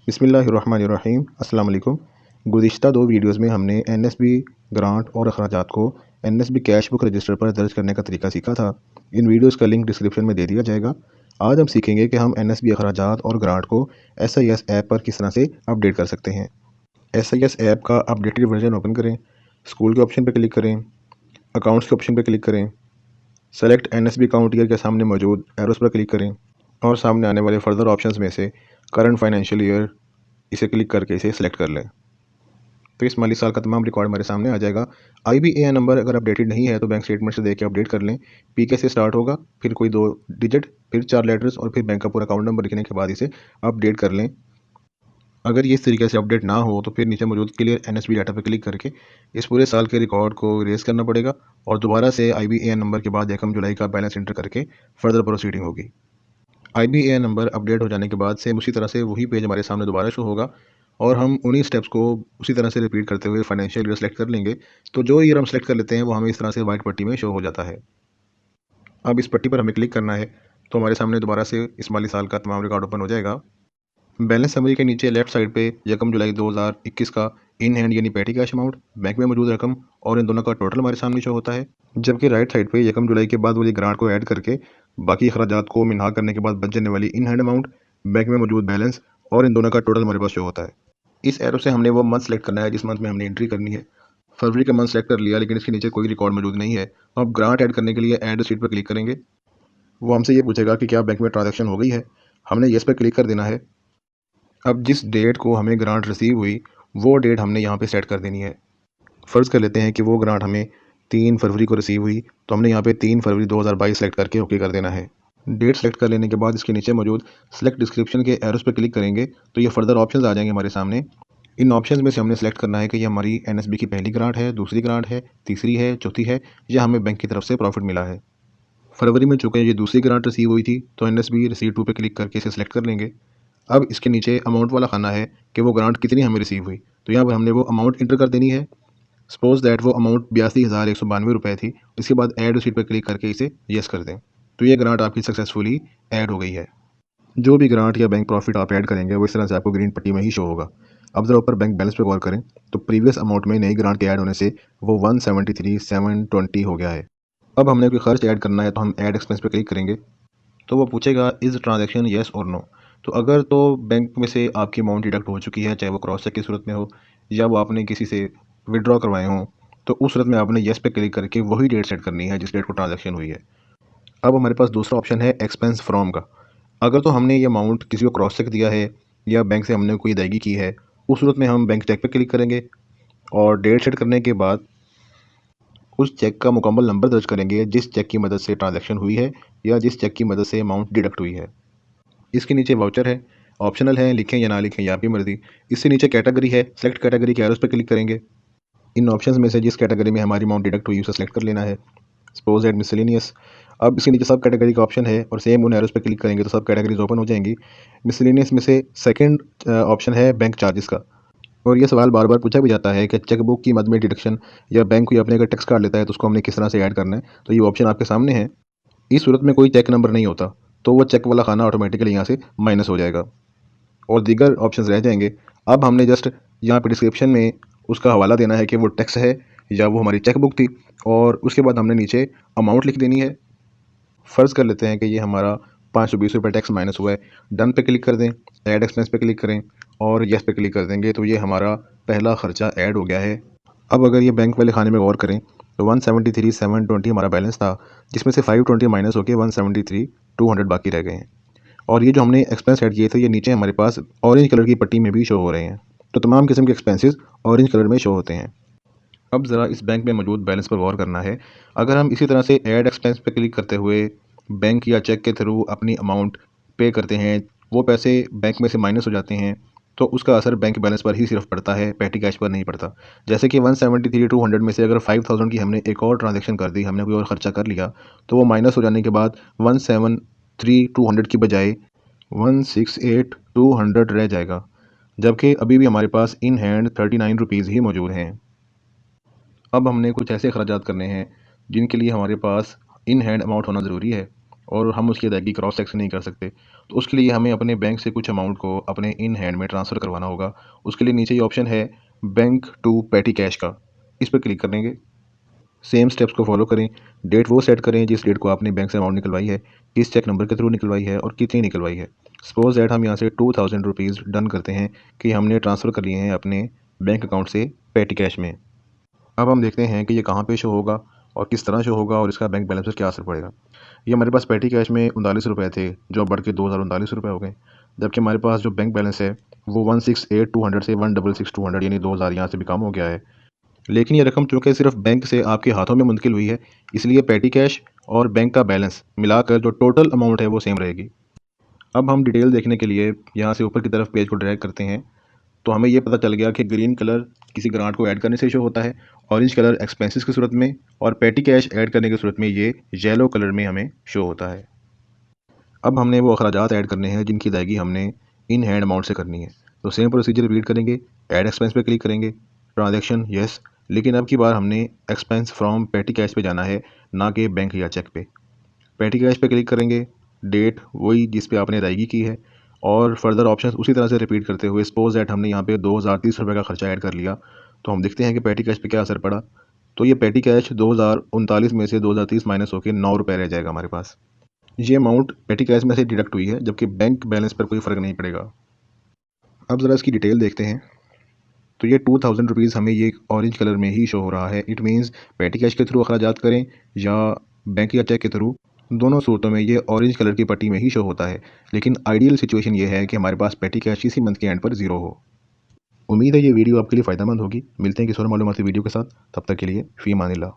बिस्मिल्लाहिर्रहमानिर्रहीम। अस्सलाम वालेकुम। गुज़िश्ता दो वीडियोज़ में हमने एनएसबी ग्रांट और अखराजात को एनएसबी कैश बुक रजिस्टर पर दर्ज करने का तरीका सीखा था। इन वीडियोज़ का लिंक डिस्क्रिप्शन में दे दिया जाएगा। आज हम सीखेंगे कि हम एनएसबी अखराजात और ग्रांट को एसआईएस ऐप पर किस तरह से अपडेट कर सकते हैं। एसआईएस ऐप का अपडेटेड वर्जन ओपन करें, स्कूल के ऑप्शन पर क्लिक करें, अकाउंट्स के ऑप्शन पर क्लिक करें, सेलेक्ट एनएसबी अकाउंट ईयर के सामने मौजूद एरोस पर क्लिक करें और सामने आने वाले फर्दर ऑप्शंस में से करंट फाइनेंशियल ईयर इसे क्लिक करके इसे सेलेक्ट कर लें। तो इस माली साल का तमाम रिकॉर्ड हमारे सामने आ जाएगा। IBAN नंबर अगर अपडेटेड नहीं है तो बैंक स्टेटमेंट से देख के अपडेट कर लें। PK से स्टार्ट होगा, फिर कोई 2 डिजिट, फिर 4 लेटर्स और फिर बैंक का पूरा अकाउंट नंबर लिखने के बाद इसे अपडेट कर लें। अगर ये इस तरीके से अपडेट ना हो तो फिर नीचे मौजूद क्लियर एनएसबी डाटा पर क्लिक करके इस पूरे साल के रिकॉर्ड को इरेज करना पड़ेगा और दोबारा से IBAN नंबर के बाद 1 जुलाई का बैलेंस एंटर करके फर्दर प्रोसीडिंग होगी। IBAN नंबर अपडेट हो जाने के बाद से उसी तरह से वही पेज हमारे सामने दोबारा शो होगा और हम उन्हीं स्टेप्स को उसी तरह से रिपीट करते हुए फाइनेंशियल ईयर सेलेक्ट कर लेंगे। तो जो ईयर हम सेलेक्ट कर लेते हैं वो हमें इस तरह से वाइट पट्टी में शो हो जाता है। अब इस पट्टी पर हमें क्लिक करना है तो हमारे सामने दोबारा से इस माली साल का तमाम रिकॉर्ड ओपन हो जाएगा। बैलेंस समरी के नीचे लेफ्ट साइड पे 1 जुलाई 2021 का इन हैंड यानी पेटी कैश अमाउंट, बैंक में मौजूद रकम और इन दोनों का टोटल हमारे सामने शो होता है। जबकि राइट साइड पे 1 जुलाई के बाद वाली ग्रांट को ऐड करके बाकी अखराजात को मिनहा करने के बाद बच जाने वाली इन हैंड अमाउंट, बैंक में मौजूद बैलेंस और इन दोनों का टोटल हमारे पास शो होता है। इस एरो से हमने वो मंथ सेलेक्ट करना है जिस मंथ में हमने एंट्री करनी है। फरवरी का मंथ सेलेक्ट कर लिया लेकिन इसके नीचे कोई रिकॉर्ड मौजूद नहीं है। तो अब ग्रांट ऐड करने के लिए ऐड रिसीट पर क्लिक करेंगे। वो हमसे ये पूछेगा कि क्या बैंक में ट्रांजैक्शन हो गई है। हमने येस पर क्लिक कर देना है। अब जिस डेट को हमें ग्रांट रिसीव हुई वो डेट हमने यहाँ पे सेट कर देनी है। फ़र्ज़ कर लेते हैं कि वो ग्रांट हमें 3 फरवरी को रिसीव हुई तो हमने यहाँ पे 3 फरवरी 2022 सेलेक्ट करके ओके कर देना है। डेट सेलेक्ट कर लेने के बाद इसके नीचे मौजूद सेलेक्ट डिस्क्रिप्शन के एरोस पर क्लिक करेंगे तो ये फर्दर ऑप्शंस आ जाएंगे हमारे सामने। इन ऑप्शंस में से हमने सेलेक्ट करना है कि ये हमारी एनएसबी की पहली ग्रांट है, दूसरी ग्रांट है, तीसरी है, चौथी है या हमें बैंक की तरफ से प्रॉफिट मिला है। फरवरी में चूँकि ये दूसरी ग्रांट रिसीव हुई थी तो एनएसबी रिसीट 2 पे क्लिक करके इसे सेलेक्ट कर लेंगे। अब इसके नीचे अमाउंट वाला खाना है कि वो ग्रांट कितनी हमें रिसीव हुई, तो यहाँ पर हमने वो अमाउंट इंटर कर देनी है। सपोज दैट वो अमाउंट 82,192 रुपये थी। इसके बाद ऐड रिसीट पर क्लिक करके इसे येस कर दें तो ये ग्रांट आपकी सक्सेसफुली ऐड हो गई है। जो भी ग्रांट या बैंक प्रॉफिट आप ऐड करेंगे वो इस तरह से आपको ग्रीन पट्टी में ही शो होगा। अब ज़रा ऊपर बैंक बैलेंस पे गौर करें तो प्रीवियस अमाउंट में नई ग्रांट के ऐड होने से वो 173,720 हो गया है। अब हमने कोई खर्च ऐड करना है तो हम ऐड एक्सपेंस पे क्लिक करेंगे तो वो पूछेगा इज़ ट्रांजैक्शन येस और नो। तो अगर तो बैंक में से आपकी अमाउंट डिडक्ट हो चुकी है, चाहे वो क्रॉस चेक की सूरत में हो या वो आपने किसी से विड्रॉ करवाए हों, तो उस सूरत में आपने येस पे क्लिक करके वही डेट सेट करनी है जिस डेट को ट्रांजैक्शन हुई है। अब हमारे पास दूसरा ऑप्शन है एक्सपेंस फ्रॉम का। अगर तो हमने ये अमाउंट किसी को क्रॉस चेक दिया है या बैंक से हमने कोई अदायगी की है, उस सूरत में हम बैंक चेक पे क्लिक करेंगे और डेट सेट करने के बाद उस चेक का मुकम्मल नंबर दर्ज करेंगे जिस चेक की मदद से ट्रांजैक्शन हुई है या जिस चेक की मदद से अमाउंट डिडक्ट हुई है। इसके नीचे वाउचर है, ऑप्शनल है, लिखें या ना लिखें ये आपकी मर्ज़ी। इससे नीचे कैटेगरी है, सेलेक्ट कैटेगरी के एरोस पे क्लिक करेंगे। इन ऑप्शंस में से जिस कैटेगरी में हमारी अमाउंट डिडक्ट हुई उसे सेलेक्ट कर लेना है। Suppose that miscellaneous. अब इसके नीचे सब कैटेगरी का ऑप्शन है और सेम उन एरोस पे क्लिक करेंगे तो सब कैटेगरीज ओपन हो जाएंगी। मिसलेनियस में से सेकंड ऑप्शन है बैंक चार्जेस का। और ये सवाल बार बार पूछा भी जाता है कि चेकबुक की मद में डिडक्शन या बैंक कोई अपने अगर टैक्स काट लेता है तो उसको हमने किस तरह से ऐड करना है। तो ये ऑप्शन आपके सामने है। इस सूरत में कोई चेक नंबर नहीं होता तो वो चेक वाला खाना ऑटोमेटिकली यहाँ से माइनस हो जाएगा और दीगर ऑप्शंस रह जाएंगे। अब हमने जस्ट यहाँ पे डिस्क्रिप्शन में उसका हवाला देना है कि वो टैक्स है या वो हमारी चेक बुक थी और उसके बाद हमने नीचे अमाउंट लिख देनी है। फ़र्ज़ कर लेते हैं कि ये हमारा 520 रुपये टैक्स माइनस हुआ है। डन पे क्लिक कर दें, ऐड एक्सपेंस पे क्लिक करें और येस पे क्लिक कर देंगे तो ये हमारा पहला ख़र्चा ऐड हो गया है। अब अगर ये बैंक वाले खाने में गौर करें तो 173,720 हमारा बैलेंस था जिसमें से 520 माइनस होकर 173,200 बाकी रह गए हैं। और ये जो हमने एक्सपेंस ऐड किए थे ये नीचे हमारे पास ऑरेंज कलर की पट्टी में भी शो हो रहे हैं। तो तमाम किस्म के एक्सपेंसेस ऑरेंज कलर में शो होते हैं। अब ज़रा इस बैंक में मौजूद बैलेंस पर गौर करना है। अगर हम इसी तरह से ऐड एक्सपेंस पे क्लिक करते हुए बैंक या चेक के थ्रू अपनी अमाउंट पे करते हैं, वो पैसे बैंक में से माइनस हो जाते हैं तो उसका असर बैंक बैलेंस पर ही सिर्फ पड़ता है, पेटी कैश पर नहीं पड़ता। जैसे कि 173,200 में से अगर 5,000 की हमने एक और ट्रांजैक्शन कर दी, हमने कोई और ख़र्चा कर लिया तो वो माइनस हो जाने के बाद 173,200 की बजाय 168,200 रह जाएगा। जबकि अभी भी हमारे पास इन हैंड 39 रुपीज़ ही मौजूद हैं। अब हमने कुछ ऐसे अखराजात करने हैं जिनके लिए हमारे पास इन हैंड अमाउंट होना ज़रूरी है। और हम उसकी अदायगी क्रॉस चेक से नहीं कर सकते। तो उसके लिए हमें अपने बैंक से कुछ अमाउंट को अपने इन हैंड में ट्रांसफ़र करवाना होगा। उसके लिए नीचे ये ऑप्शन है बैंक टू पेटी कैश का, इस पर क्लिक करेंगे। सेम स्टेप्स को फॉलो करें। डेट वो सेट करें जिस डेट को आपने बैंक से अमाउंट निकलवाई है, किस चेक नंबर के थ्रू निकलवाई है और कितनी निकलवाई है। सपोज दैट हम यहाँ से 2000 रुपीज़ डन करते हैं कि हमने ट्रांसफ़र कर लिए हैं अपने बैंक अकाउंट से पेटी कैश में। अब हम देखते हैं कि ये कहाँ पे शो होगा और किस तरह शो होगा और इसका बैंक बैलेंस पर क्या असर पड़ेगा। ये हमारे पास पेटी कैश में 39 रुपये थे, जो अब बढ़ के 2039 रुपये हो गए। जबकि हमारे पास जो बैंक बैलेंस है वो 168,200 से 166,200 यानी 2000 यहाँ से भी कम हो गया है। लेकिन ये रकम चूँकि सिर्फ बैंक से आपके हाथों में मुंतकिल हुई है, इसलिए पेटी कैश और बैंक का बैलेंस मिलाकर जो टोटल अमाउंट है वो सेम रहेगी। अब हम डिटेल देखने के लिए यहाँ से ऊपर की तरफ पेज को ड्रैग करते हैं, तो हमें ये पता चल गया कि ग्रीन कलर किसी ग्रांट को ऐड करने से शो होता है, ऑरेंज कलर एक्सपेंसेस की सूरत में और पेटी कैश ऐड करने की सूरत में ये येलो कलर में हमें शो होता है। अब हमने वो अखराजात ऐड करने हैं जिनकी अदायगी हमने इन हैंड अमाउंट से करनी है। तो सेम प्रोसीजर रिपीट करेंगे, ऐड एक्सपेंस पे क्लिक करेंगे, ट्रांजैक्शन यस, लेकिन अब की बार हमने एक्सपेंस फ्रॉम पेटी कैश पे जाना है, ना कि बैंक या चेक पे। पेटी कैश पे क्लिक करेंगे, डेट वही जिस पे आपने अदायगी की है और फर्दर ऑप्शंस उसी तरह से रिपीट करते हुए सपोज दैट हमने यहाँ पे 2030 रुपये का खर्चा ऐड कर लिया। तो हम देखते हैं कि पेटी कैश पे क्या असर पड़ा। तो ये पेटी कैश 2039 में से 2030 माइनस होकर 9 रुपये रह जाएगा हमारे पास। ये अमाउंट पेटी कैश में से डिडक्ट हुई है, जबकि बैंक बैलेंस पर कोई फ़र्क नहीं पड़ेगा। अब ज़रा इसकी डिटेल देखते हैं। तो ये 2000 रुपीज़ हमें ये ऑरेंज कलर में ही शो हो रहा है। इट मीन्स पेटी कैश के थ्रू अखराजात करें या बैंक या चेक के थ्रू, दोनों सूरतों में ये ऑरेंज कलर की पट्टी में ही शो होता है। लेकिन आइडियल सिचुएशन ये है कि हमारे पास पेटी कैश इसी मंथ के एंड पर ज़ीरो हो। उम्मीद है ये वीडियो आपके लिए फ़ायदेमंद होगी। मिलते हैं किसी और मालूमाती वीडियो के साथ, तब तक के लिए फ़ी अमानिल्लाह।